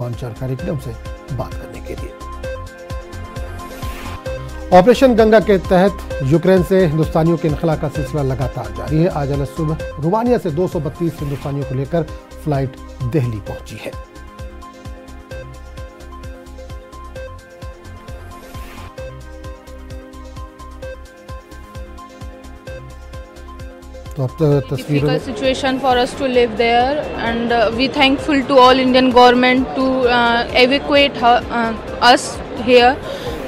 जानकारी के लिए हमसे बात करने के लिए। ऑपरेशन गंगा के तहत यूक्रेन से हिंदुस्तानियों के इनखला का सिलसिला लगातार जारी है। आज सुबह रोमानिया से 232 हिंदुस्तानियों को लेकर फ्लाइट दिल्ली पहुंची है। Difficult situation for us to live there, and we thankful to all Indian government to evacuate us here,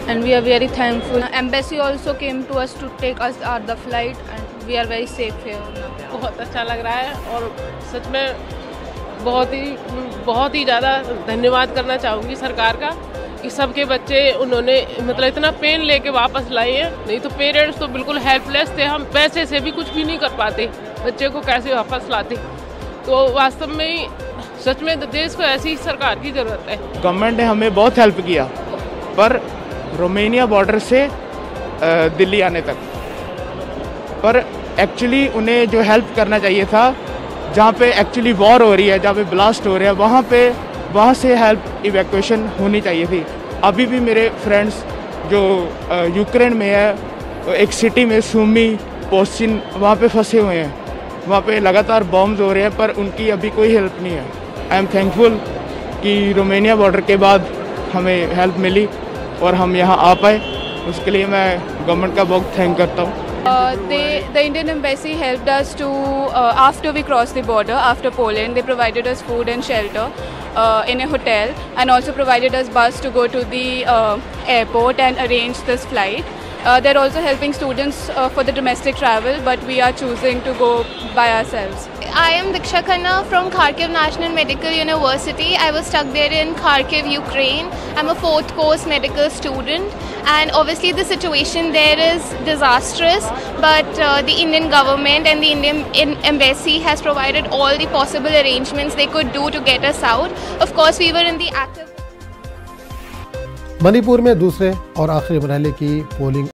and we are very thankful. Embassy also came to us to take us at the flight, and we are very safe here now. बहुत अच्छा लग रहा है और सच में बहुत ही ज़्यादा धन्यवाद करना चाहूँगी सरकार का कि सबके बच्चे उन्होंने मतलब इतना पेन लेके वापस लाए हैं। नहीं तो पेरेंट्स तो बिल्कुल हेल्पलेस थे, हम पैसे से भी कुछ भी नहीं कर पाते, बच्चे को कैसे वापस लाते। तो वास्तव में सच में देश को ऐसी सरकार की ज़रूरत है। गवर्नमेंट ने हमें बहुत हेल्प किया, पर रोमानिया बॉर्डर से दिल्ली आने तक, पर एक्चुअली उन्हें जो हेल्प करना चाहिए था, जहाँ पे एक्चुअली वॉर हो रही है, जहाँ पे ब्लास्ट हो रहा है, वहाँ से हेल्प इवैक्यूएशन होनी चाहिए थी। अभी भी मेरे फ्रेंड्स जो यूक्रेन में है, एक सिटी में सुमी पोस्टिन, वहाँ पे फंसे हुए हैं, वहाँ पे लगातार बॉम्ब्स हो रहे हैं, पर उनकी अभी कोई हेल्प नहीं है। आई एम थैंकफुल कि रोमानिया बॉर्डर के बाद हमें हेल्प मिली और हम यहाँ आ पाए, उसके लिए मैं गवर्नमेंट का बहुत थैंक करता हूँ। The Indian Embassy helped us to, after we crossed the border, after Poland, they provided us food and shelter in a hotel, and also provided us bus to go to the airport and arrange this flight. They're also helping students for the domestic travel, but we are choosing to go by ourselves. I am Diksha Khanna from Kharkiv National Medical University. I was stuck there in Kharkiv, Ukraine. I'm a 4th course medical student, and obviously the situation there is disastrous, but the Indian government and the Indian embassy has provided all the possible arrangements they could do to get us out. Of course, we were in the active. Manipur में दूसरे और आखिरी मरहले की polling